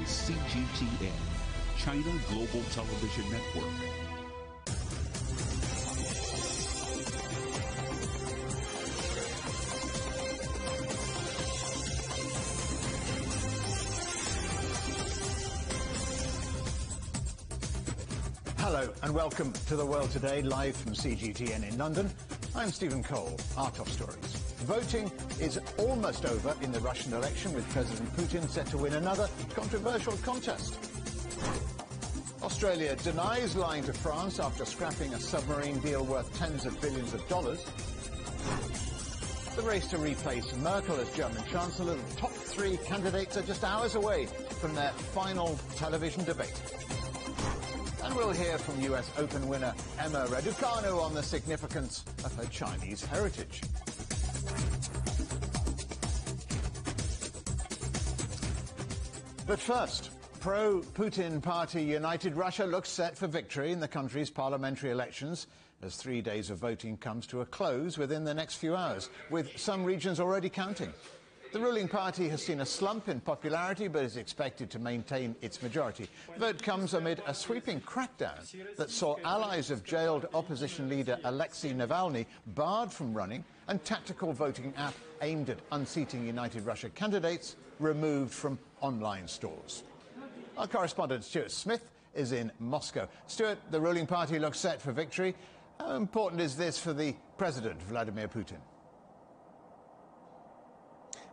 is CGTN, China Global Television Network. Hello and welcome to The World Today, live from CGTN in London. I'm Stephen Cole. Our top stories. Voting is almost over in the Russian election, with President Putin set to win another controversial contest. Australia denies lying to France after scrapping a submarine deal worth tens of billions of dollars. The race to replace Merkel as German Chancellor, the top three candidates are just hours away from their final television debate. And we'll hear from US Open winner Emma Raducanu on the significance of her Chinese heritage. But first, pro-Putin party United Russia looks set for victory in the country's parliamentary elections as 3 days of voting comes to a close within the next few hours, with some regions already counting. The ruling party has seen a slump in popularity but is expected to maintain its majority. The vote comes amid a sweeping crackdown that saw allies of jailed opposition leader Alexei Navalny barred from running and tactical voting app aimed at unseating United Russia candidates removed from online stores. Our correspondent Stuart Smith is in Moscow. Stuart, the ruling party looks set for victory. How important is this for the president, Vladimir Putin?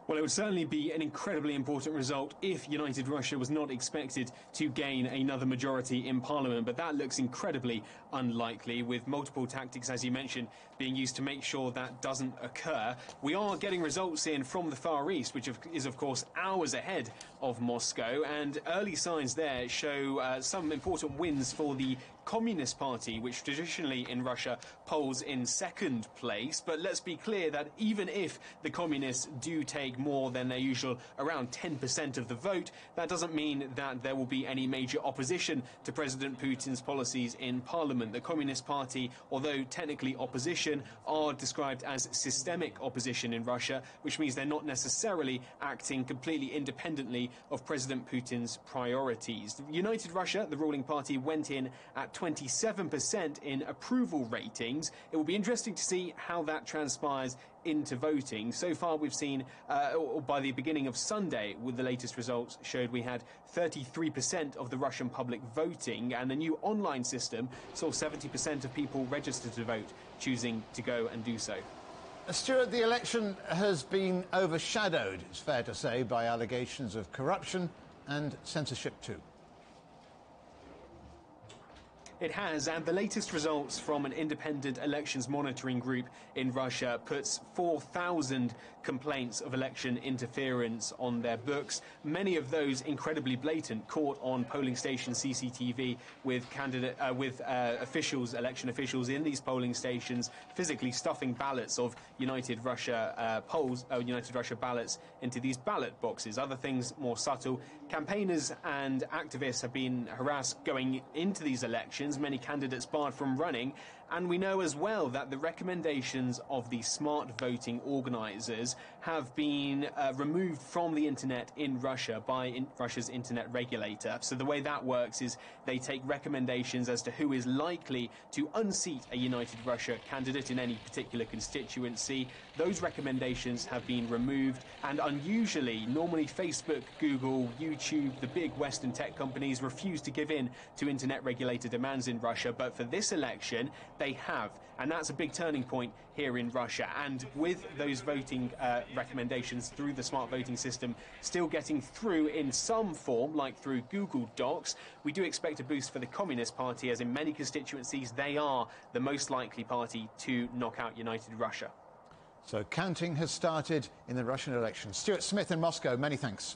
Well, it would certainly be an incredibly important result if United Russia was not expected to gain another majority in Parliament, but that looks incredibly unlikely, with multiple tactics, as you mentioned, being used to make sure that doesn't occur. We are getting results in from the Far East, which is, of course, hours ahead of Moscow, and early signs there show some important wins for the Communist Party, which traditionally in Russia polls in second place. But let's be clear that even if the Communists do take more than their usual around 10% of the vote, that doesn't mean that there will be any major opposition to President Putin's policies in Parliament. The Communist Party, although technically opposition, are described as systemic opposition in Russia, which means they're not necessarily acting completely independently of President Putin's priorities. United Russia, the ruling party, went in at 27% in approval ratings. It will be interesting to see how that transpires into voting. So far we've seen, by the beginning of Sunday, with the latest results showed we had 33% of the Russian public voting, and the new online system saw 70% of people registered to vote choosing to go and do so. Stuart, the election has been overshadowed, it's fair to say, by allegations of corruption and censorship too. It has, and the latest results from an independent elections monitoring group in Russia puts 4,000 complaints of election interference on their books, many of those incredibly blatant, caught on polling station CCTV with election officials in these polling stations physically stuffing ballots of United Russia United Russia ballots into these ballot boxes. Other things more subtle: campaigners and activists have been harassed going into these elections, many candidates barred from running, and we know as well that the recommendations of the smart voting organisers have been removed from the internet in Russia by Russia's internet regulator. So the way that works is they take recommendations as to who is likely to unseat a United Russia candidate in any particular constituency. Those recommendations have been removed, and unusually, normally Facebook, Google, YouTube, the big Western tech companies refuse to give in to internet regulator demands in Russia, but for this election they have, and that's a big turning point here in Russia. And with those voting recommendations through the smart voting system still getting through in some form, like through Google Docs, we do expect a boost for the Communist Party, as in many constituencies they are the most likely party to knock out United Russia. So counting has started in the Russian election. Stuart Smith in Moscow, many thanks.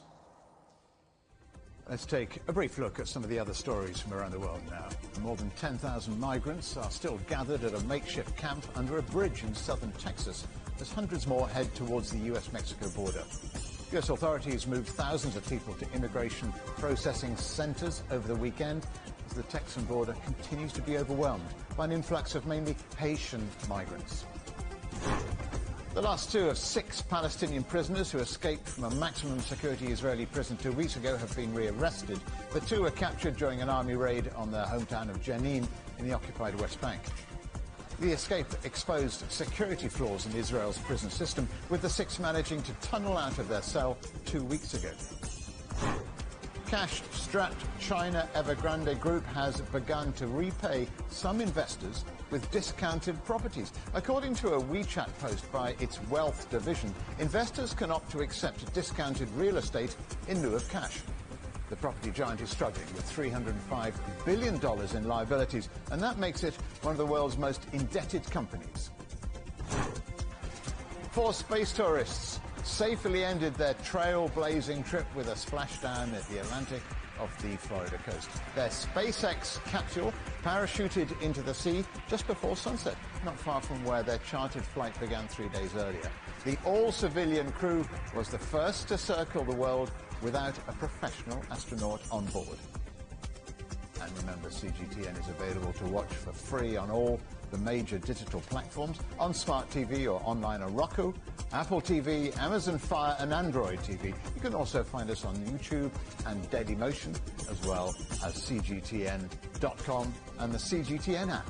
Let's take a brief look at some of the other stories from around the world now. More than 10,000 migrants are still gathered at a makeshift camp under a bridge in southern Texas as hundreds more head towards the US-Mexico border. US authorities moved thousands of people to immigration processing centres over the weekend as the Texan border continues to be overwhelmed by an influx of mainly Haitian migrants. The last two of 6 Palestinian prisoners who escaped from a maximum security Israeli prison 2 weeks ago have been rearrested. The 2 were captured during an army raid on their hometown of Jenin in the occupied West Bank. The escape exposed security flaws in Israel's prison system, with the 6 managing to tunnel out of their cell 2 weeks ago. Cash-strapped China Evergrande Group has begun to repay some investors with discounted properties. According to a WeChat post by its wealth division, investors can opt to accept discounted real estate in lieu of cash. The property giant is struggling with $305 billion in liabilities, and that makes it one of the world's most indebted companies. 4 space tourists safely ended their trailblazing trip with a splashdown at the Atlantic off the Florida coast. Their SpaceX capsule parachuted into the sea just before sunset, not far from where their chartered flight began 3 days earlier. The all-civilian crew was the first to circle the world without a professional astronaut on board. And remember, CGTN is available to watch for free on all the major digital platforms, on Smart TV or online on Roku, Apple TV, Amazon Fire and Android TV. You can also find us on YouTube and Dailymotion, as well as CGTN.com and the CGTN app.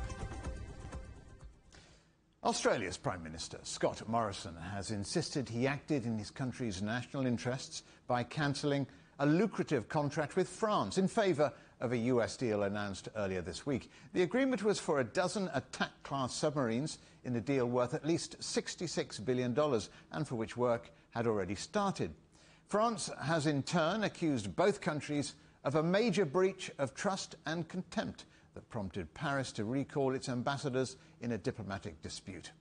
Australia's Prime Minister, Scott Morrison, has insisted he acted in his country's national interests by cancelling a lucrative contract with France in favour of a US deal announced earlier this week. The agreement was for a dozen attack-class submarines in a deal worth at least $66 billion and for which work had already started. France has in turn accused both countries of a major breach of trust and contempt that prompted Paris to recall its ambassadors in a diplomatic dispute.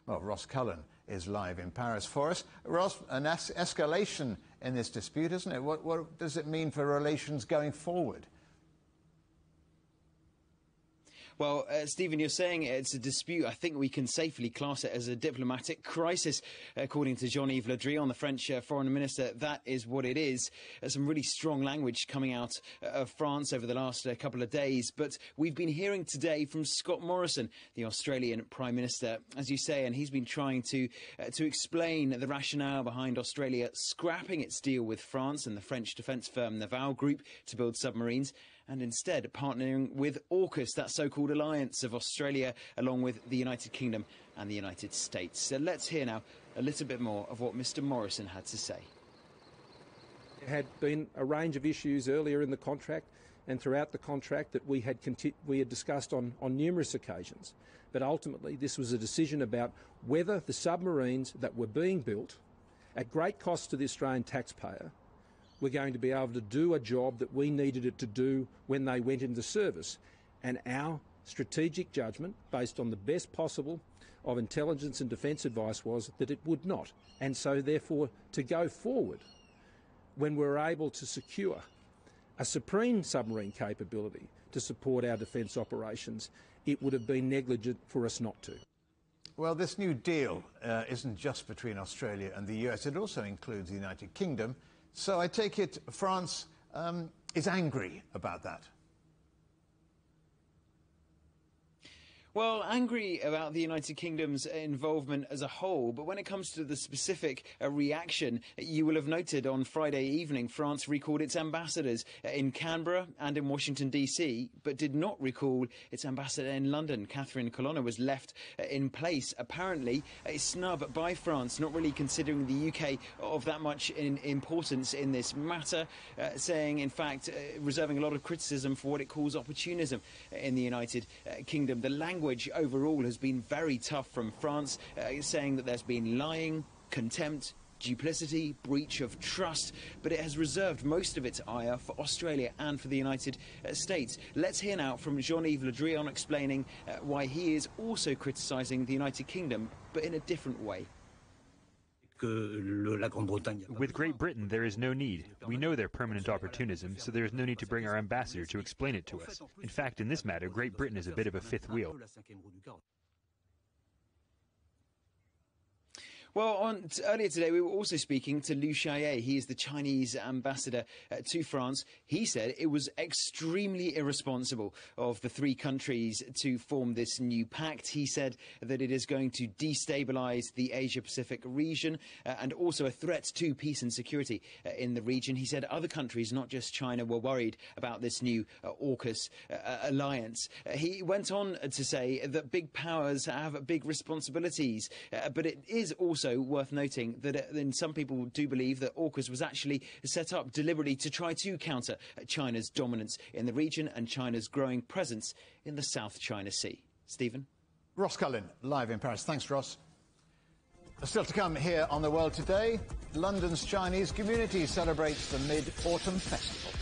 Well, Ross Cullen is live in Paris for us. Ross, an escalation in this dispute, isn't it? What does it mean for relations going forward? Well, Stephen, you're saying it's a dispute. I think we can safely class it as a diplomatic crisis. According to Jean-Yves Le Drian, the French foreign minister, that is what it is. Some really strong language coming out of France over the last couple of days. But we've been hearing today from Scott Morrison, the Australian Prime Minister, as you say, and he's been trying to explain the rationale behind Australia scrapping its deal with France and the French defence firm Naval Group to build submarines, and instead partnering with AUKUS, that so-called alliance of Australia, along with the United Kingdom and the United States. So let's hear now a little bit more of what Mr. Morrison had to say. There had been a range of issues earlier in the contract and throughout the contract that we had discussed on numerous occasions. But ultimately, this was a decision about whether the submarines that were being built at great cost to the Australian taxpayer were going to be able to do a job that we needed it to do when they went into service. And our strategic judgment, based on the best possible of intelligence and defence advice, was that it would not. And so, therefore, to go forward, when we're able to secure a supreme submarine capability to support our defence operations, it would have been negligent for us not to. Well, this new deal isn't just between Australia and the US. It also includes the United Kingdom. So I take it France is angry about that. Well, angry about the United Kingdom's involvement as a whole, but when it comes to the specific reaction, you will have noted on Friday evening France recalled its ambassadors in Canberra and in Washington, D.C., but did not recall its ambassador in London. Catherine Colonna was left in place, apparently a snub by France, not really considering the UK of that much importance in this matter, saying, in fact, reserving a lot of criticism for what it calls opportunism in the United Kingdom. The language overall has been very tough from France, saying that there's been lying, contempt, duplicity, breach of trust, but it has reserved most of its ire for Australia and for the United States. Let's hear now from Jean-Yves Le Drian explaining why he is also criticising the United Kingdom, but in a different way. With Great Britain, there is no need. We know their permanent opportunism, so there is no need to bring our ambassador to explain it to us. In fact, in this matter, Great Britain is a bit of a fifth wheel. Well, earlier today we were also speaking to Liu Xiaoye. He is the Chinese ambassador to France. He said it was extremely irresponsible of the three countries to form this new pact. He said that it is going to destabilise the Asia-Pacific region and also a threat to peace and security in the region. He said other countries, not just China, were worried about this new AUKUS alliance. He went on to say that big powers have big responsibilities, but it is also worth noting that some people do believe that AUKUS was actually set up deliberately to try to counter China's dominance in the region and China's growing presence in the South China Sea. Stephen? Ross Cullen, live in Paris. Thanks, Ross. Still to come here on The World Today, London's Chinese community celebrates the Mid-Autumn Festival.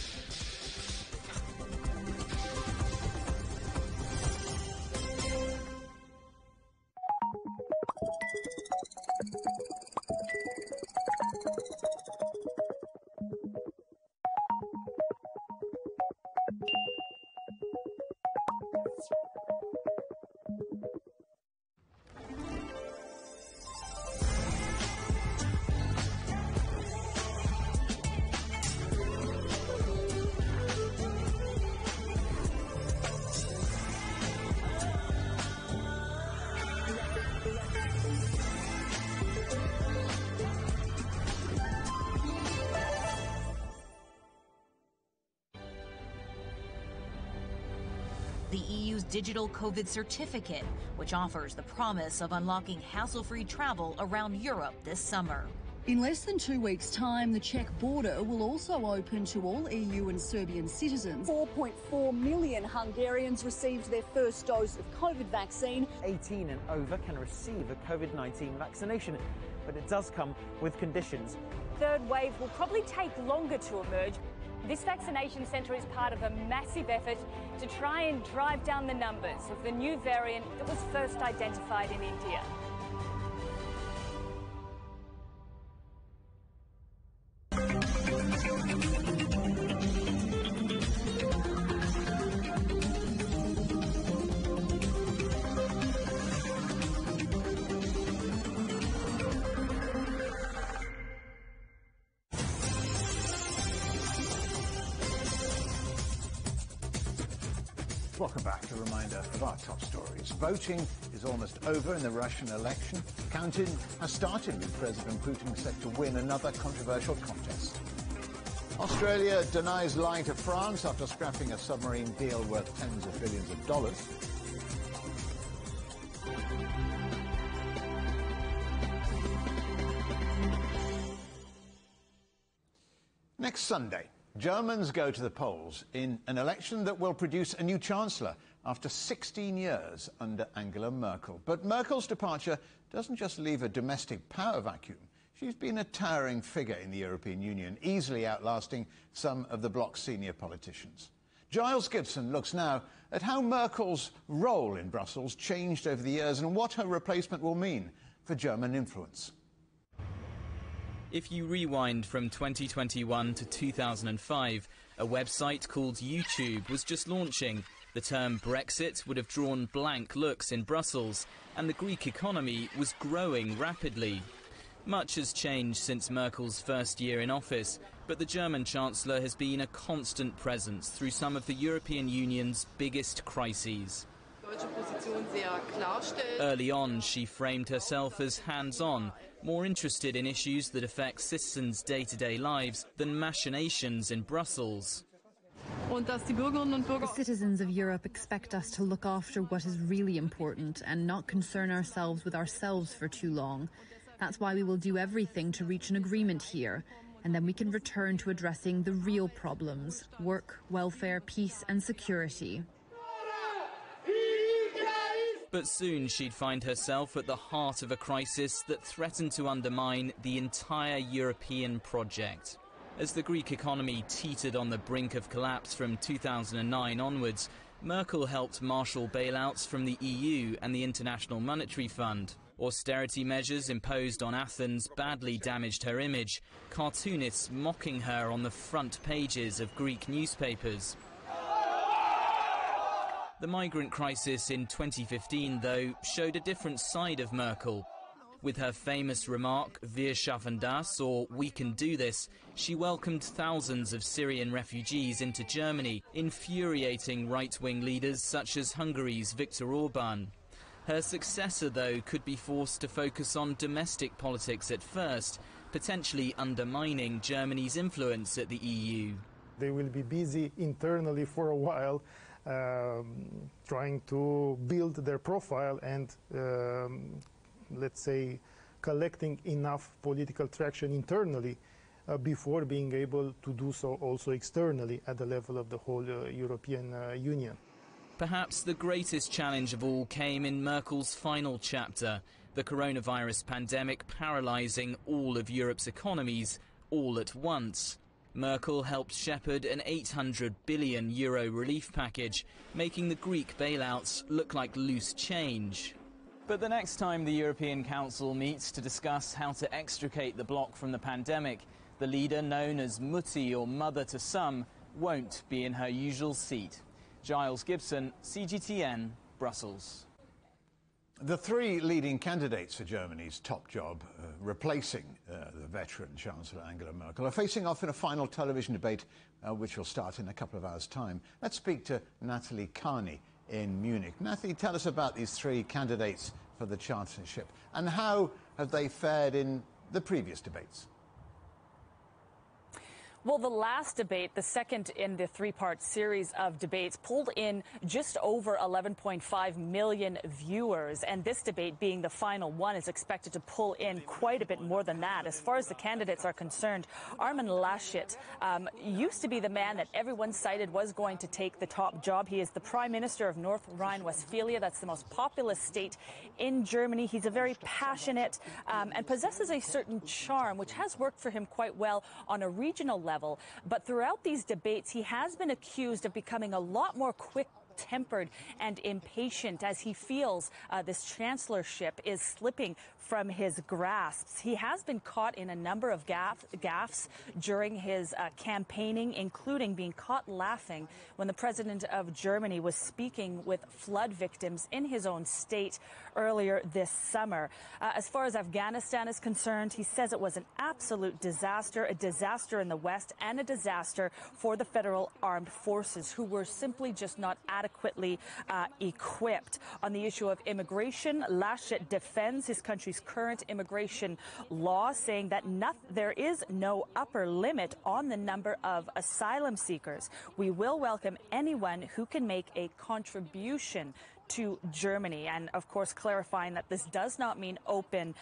The EU's digital COVID certificate, which offers the promise of unlocking hassle-free travel around Europe this summer. In less than 2 weeks' time, the Czech border will also open to all EU and Serbian citizens. 4.4 million Hungarians received their first dose of COVID vaccine. 18 and over can receive a COVID-19 vaccination, but it does come with conditions. Third wave will probably take longer to emerge. This vaccination centre is part of a massive effort to try and drive down the numbers of the new variant that was first identified in India. Welcome back. A reminder of our top stories. Voting is almost over in the Russian election. Counting has started with President Putin set to win another controversial contest. Australia denies lying to France after scrapping a submarine deal worth tens of billions of dollars. Next Sunday, Germans go to the polls in an election that will produce a new chancellor after 16 years under Angela Merkel. But Merkel's departure doesn't just leave a domestic power vacuum. She's been a towering figure in the European Union, easily outlasting some of the bloc's senior politicians. Giles Gibson looks now at how Merkel's role in Brussels changed over the years and what her replacement will mean for German influence. If you rewind from 2021 to 2005, a website called YouTube was just launching. The term Brexit would have drawn blank looks in Brussels, and the Greek economy was growing rapidly. Much has changed since Merkel's first year in office, but the German Chancellor has been a constant presence through some of the European Union's biggest crises. Early on, she framed herself as hands-on, more interested in issues that affect citizens' day-to-day lives than machinations in Brussels. The citizens of Europe expect us to look after what is really important and not concern ourselves with ourselves for too long. That's why we will do everything to reach an agreement here, and then we can return to addressing the real problems: work, welfare, peace and security. But soon she'd find herself at the heart of a crisis that threatened to undermine the entire European project. As the Greek economy teetered on the brink of collapse from 2009 onwards, Merkel helped marshal bailouts from the EU and the International Monetary Fund. Austerity measures imposed on Athens badly damaged her image, cartoonists mocking her on the front pages of Greek newspapers. The migrant crisis in 2015, though, showed a different side of Merkel. With her famous remark, Wir schaffen das, or we can do this, she welcomed thousands of Syrian refugees into Germany, infuriating right-wing leaders such as Hungary's Viktor Orban. Her successor, though, could be forced to focus on domestic politics at first, potentially undermining Germany's influence at the EU. They will be busy internally for a while, trying to build their profile and let's say, collecting enough political traction internally before being able to do so also externally at the level of the whole European Union. Perhaps the greatest challenge of all came in Merkel's final chapter, the coronavirus pandemic paralysing all of Europe's economies all at once. Merkel helped shepherd an €800 billion relief package, making the Greek bailouts look like loose change. But the next time the European Council meets to discuss how to extricate the bloc from the pandemic, the leader, known as Mutti or Mother to some, won't be in her usual seat. Giles Gibson, CGTN, Brussels. The three leading candidates for Germany's top job, replacing the veteran Chancellor Angela Merkel, are facing off in a final television debate which will start in a couple of hours' time. Let's speak to Natalie Kanu in Munich. Natalie, tell us about these three candidates for the chancellorship and how have they fared in the previous debates? Well, the last debate, the second in the three-part series of debates, pulled in just over 11.5 million viewers. And this debate, being the final one, is expected to pull in quite a bit more than that. As far as the candidates are concerned, Armin Laschet used to be the man that everyone cited was going to take the top job. He is the Prime Minister of North Rhine-Westphalia. That's the most populous state in Germany. He's a very passionate and possesses a certain charm, which has worked for him quite well on a regional level. But throughout these debates, he has been accused of becoming a lot more quick-tempered and impatient as he feels this chancellorship is slipping from his grasp. He has been caught in a number of gaffes during his campaigning, including being caught laughing when the president of Germany was speaking with flood victims in his own state earlier this summer. As far as Afghanistan is concerned, he says it was an absolute disaster, a disaster in the West and a disaster for the federal armed forces, who were simply just not adequately equipped. On the issue of immigration, Laschet defends his country's current immigration law, saying that there is no upper limit on the number of asylum seekers. We will welcome anyone who can make a contribution to Germany, and of course clarifying that this does not mean open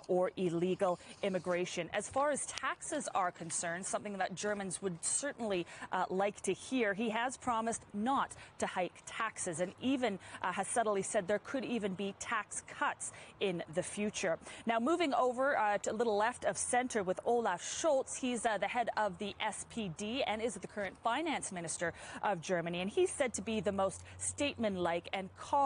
or illegal immigration. As far as taxes are concerned, something that Germans would certainly like to hear, he has promised not to hike taxes and even has subtly said there could even be tax cuts in the future. Now, moving over to a little left of center with Olaf Schultz. He's the head of the SPD and is the current finance minister of Germany, and he's said to be the most statesman-like and calm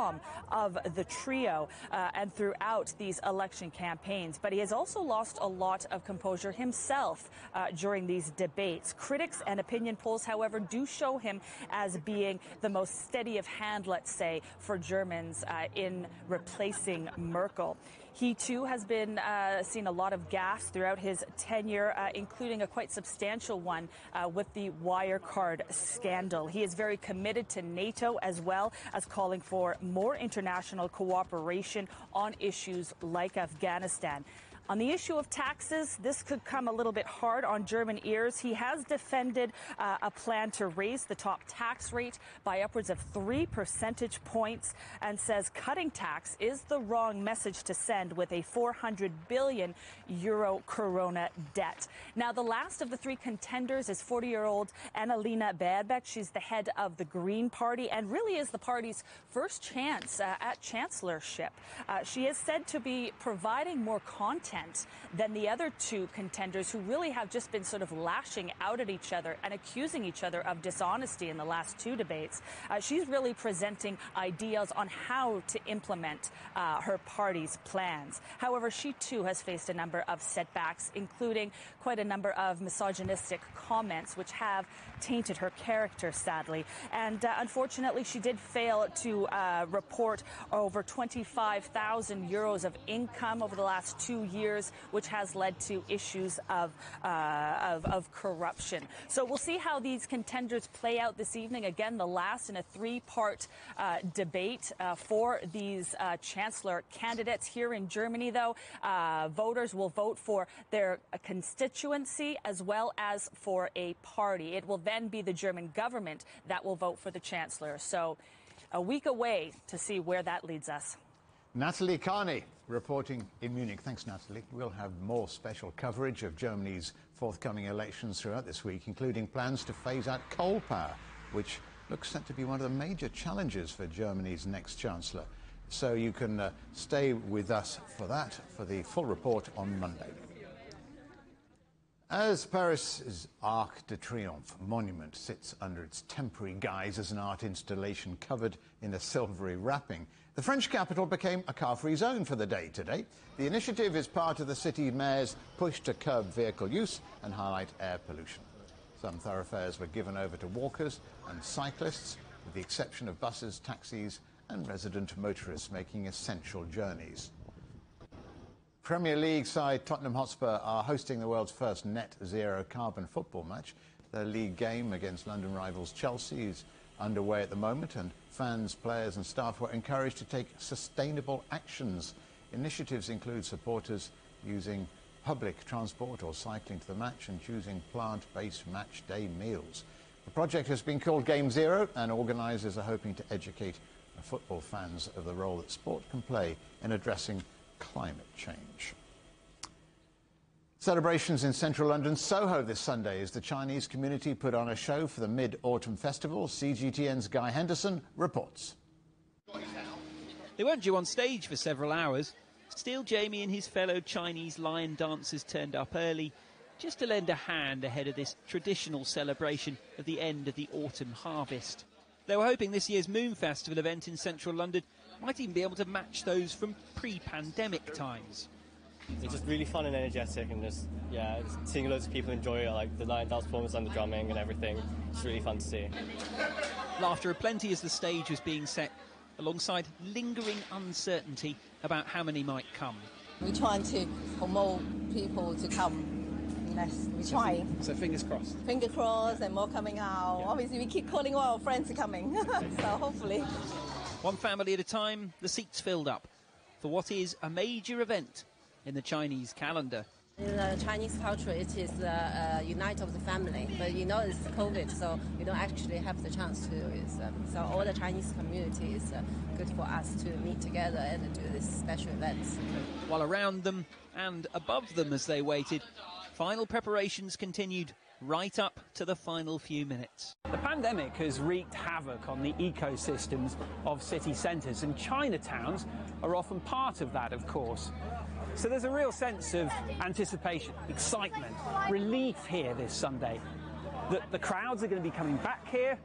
of the trio and throughout these election campaigns. But he has also lost a lot of composure himself during these debates. Critics and opinion polls, however, do show him as being the most steady of hand, let's say, for Germans in replacing Merkel. He, too, has been seen a lot of gaffes throughout his tenure, including a quite substantial one with the Wirecard scandal. He is very committed to NATO, as well as calling for more international cooperation on issues like Afghanistan. On the issue of taxes, this could come a little bit hard on German ears. He has defended a plan to raise the top tax rate by upwards of 3 percentage points and says cutting tax is the wrong message to send with a €400 billion corona debt. Now, the last of the three contenders is 40-year-old Annalena Baerbock. She's the head of the Green Party and really is the party's first chance at chancellorship. She is said to be providing more content content than the other two contenders, who really have just been sort of lashing out at each other and accusing each other of dishonesty in the last two debates. She's really presenting ideas on how to implement her party's plans. However, she too has faced a number of setbacks, including quite a number of misogynistic comments which have tainted her character, sadly. And unfortunately, she did fail to report over 25,000 euros of income over the last 2 years, which has led to issues of corruption. So we'll see how these contenders play out this evening. Again, the last in a three-part debate for these chancellor candidates. Here in Germany, though, voters will vote for their constituency as well as for a party. It will then be the German government that will vote for the chancellor. So a week away to see where that leads us. Natalie Carney reporting in Munich. Thanks, Natalie. We'll have more special coverage of Germany's forthcoming elections throughout this week, including plans to phase out coal power, which looks set to be one of the major challenges for Germany's next chancellor. So you can stay with us for that, for the full report on Monday. As Paris's Arc de Triomphe monument sits under its temporary guise as an art installation covered in a silvery wrapping, the French capital became a car-free zone for the day today. The initiative is part of the city mayor's push to curb vehicle use and highlight air pollution. Some thoroughfares were given over to walkers and cyclists, with the exception of buses, taxis and resident motorists making essential journeys. Premier League side Tottenham Hotspur are hosting the world's first net-zero carbon football match. Their league game against London rivals Chelsea is underway at the moment, and fans, players and staff were encouraged to take sustainable actions. Initiatives include supporters using public transport or cycling to the match and choosing plant-based match day meals. The project has been called Game Zero, and organisers are hoping to educate football fans of the role that sport can play in addressing climate change. Celebrations in central London's Soho this Sunday as the Chinese community put on a show for the Mid-Autumn Festival. CGTN's Guy Henderson reports. They weren't due on stage for several hours. Still, Jamie and his fellow Chinese lion dancers turned up early just to lend a hand ahead of this traditional celebration of the end of the autumn harvest. They were hoping this year's Moon Festival event in central London might even be able to match those from pre-pandemic times. It's just really fun and energetic, and just seeing loads of people enjoy it, like the lion dance performance and the drumming and everything. It's really fun to see. Laughter aplenty as the stage was being set, alongside lingering uncertainty about how many might come. We're trying to promote people to come. We're trying. So fingers crossed. Fingers crossed, and more coming out. Yeah. Obviously, we keep calling all our friends coming, so hopefully. One family at a time, the seats filled up for what is a major event in the Chinese calendar. In the Chinese culture, it is the unite of the family, but you know it's COVID, so we don't actually have the chance to do it. So all the Chinese community is good for us to meet together and do this special events. While around them and above them as they waited, final preparations continued right up to the final few minutes. The pandemic has wreaked havoc on the ecosystems of city centres, and Chinatowns are often part of that, of course. So there's a real sense of anticipation, excitement, relief here this Sunday, that the crowds are going to be coming back here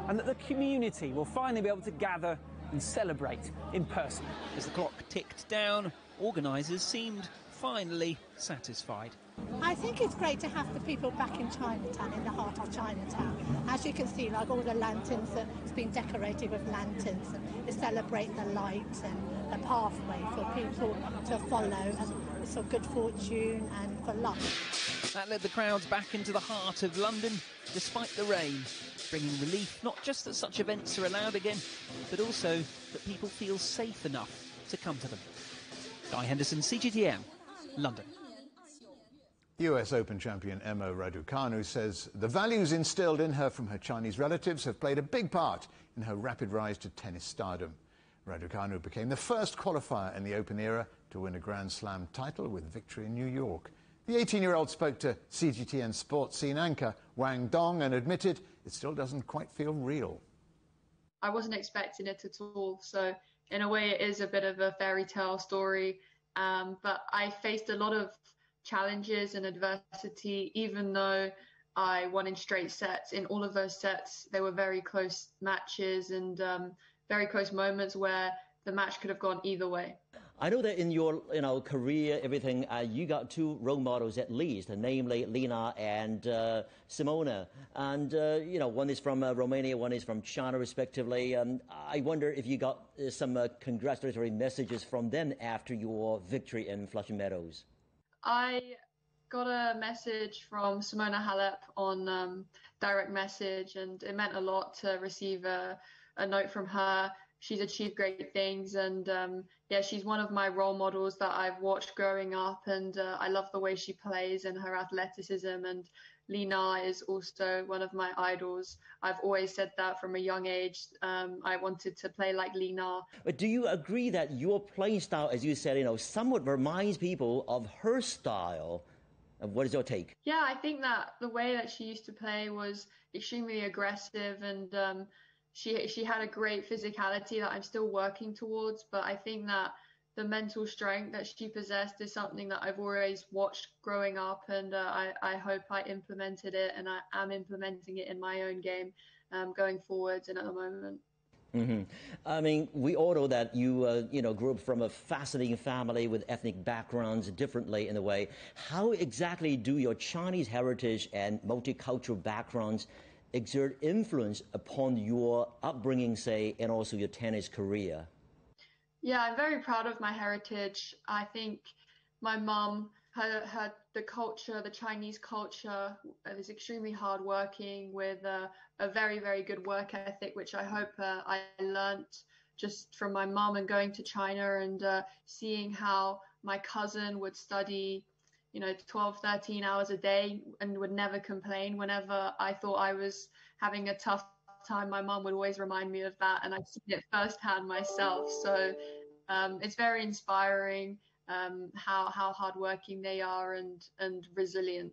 and that the community will finally be able to gather and celebrate in person. As the clock ticked down, organisers seemed finally satisfied. I think it's great to have the people back in Chinatown, in the heart of Chinatown. As you can see, like all the lanterns, it's been decorated with lanterns to celebrate the light and the pathway for people to follow, and it's for good fortune and for luck. That led the crowds back into the heart of London, despite the rain, bringing relief not just that such events are allowed again, but also that people feel safe enough to come to them. Guy Henderson, CGTN, London. US Open champion Emma Raducanu says the values instilled in her from her Chinese relatives have played a big part in her rapid rise to tennis stardom. Raducanu became the first qualifier in the Open era to win a Grand Slam title with victory in New York. The 18-year-old spoke to CGTN sports scene anchor Wang Dong and admitted it still doesn't quite feel real. I wasn't expecting it at all, so in a way it is a bit of a fairy tale story. But I faced a lot of challenges and adversity, even though I won in straight sets. In all of those sets, they were very close matches and very close moments where the match could have gone either way. I know that in your career, everything, you got two role models at least, namely Lina and Simona. And, one is from Romania, one is from China, respectively. I wonder if you got some congratulatory messages from them after your victory in Flushing Meadows. I got a message from Simona Halep on direct message, and it meant a lot to receive a note from her. She's achieved great things, and she's one of my role models that I've watched growing up, and I love the way she plays and her athleticism. And Lina is also one of my idols. I've always said that from a young age. I wanted to play like Lina. But do you agree that your playing style, as you said, somewhat reminds people of her style? And what is your take? Yeah, I think that the way that she used to play was extremely aggressive, and she had a great physicality that I'm still working towards. But I think that the mental strength that she possessed is something that I've always watched growing up, and I hope I implemented it, and I am implementing it in my own game going forwards and at the moment. Mm-hmm. I mean, we all know that you, grew up from a fascinating family with ethnic backgrounds differently in a way. How exactly do your Chinese heritage and multicultural backgrounds exert influence upon your upbringing, say, and also your tennis career? Yeah, I'm very proud of my heritage. I think my mum, the culture, the Chinese culture, is extremely hardworking with a very, very good work ethic, which I hope I learnt just from my mum and going to China and seeing how my cousin would study 12, 13 hours a day and would never complain. Whenever I thought I was having a tough time, my mum would always remind me of that, and I've seen it firsthand myself. So it's very inspiring how hardworking they are and resilient.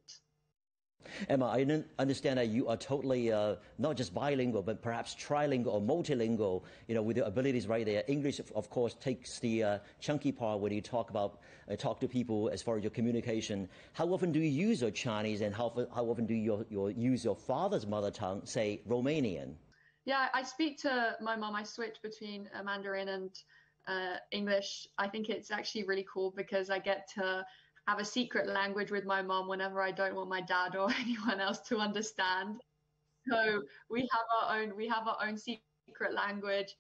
Emma, I understand that you are totally not just bilingual, but perhaps trilingual or multilingual, with your abilities right there. English, of course, takes the chunky part when you talk to people as far as your communication. How often do you use your Chinese, and how often do you use your father's mother tongue, say, Romanian? Yeah, I speak to my mom. I switch between Mandarin and English. I think it's actually really cool because I get to have a secret language with my mom whenever I don't want my dad or anyone else to understand. So we have our own secret language,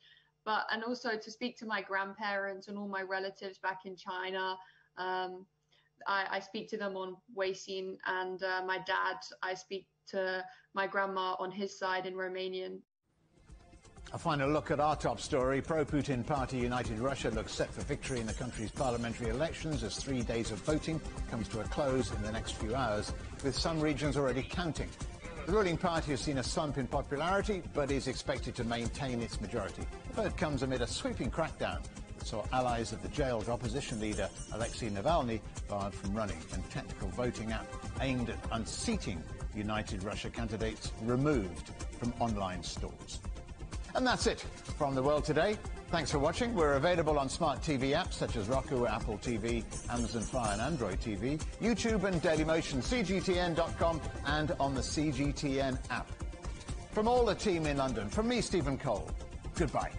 and also to speak to my grandparents and all my relatives back in China. I speak to them on Weixin, and my dad, I speak to my grandma on his side in Romanian. A final look at our top story. Pro-Putin party United Russia looks set for victory in the country's parliamentary elections as 3 days of voting comes to a close in the next few hours, with some regions already counting. The ruling party has seen a slump in popularity, but is expected to maintain its majority. The vote comes amid a sweeping crackdown that saw allies of the jailed opposition leader Alexei Navalny barred from running, and technical voting app aimed at unseating United Russia candidates removed from online stores. And that's it from The World Today. Thanks for watching. We're available on smart TV apps such as Roku, Apple TV, Amazon Fire and Android TV, YouTube and Dailymotion, CGTN.com and on the CGTN app. From all the team in London, from me, Stephen Cole, goodbye.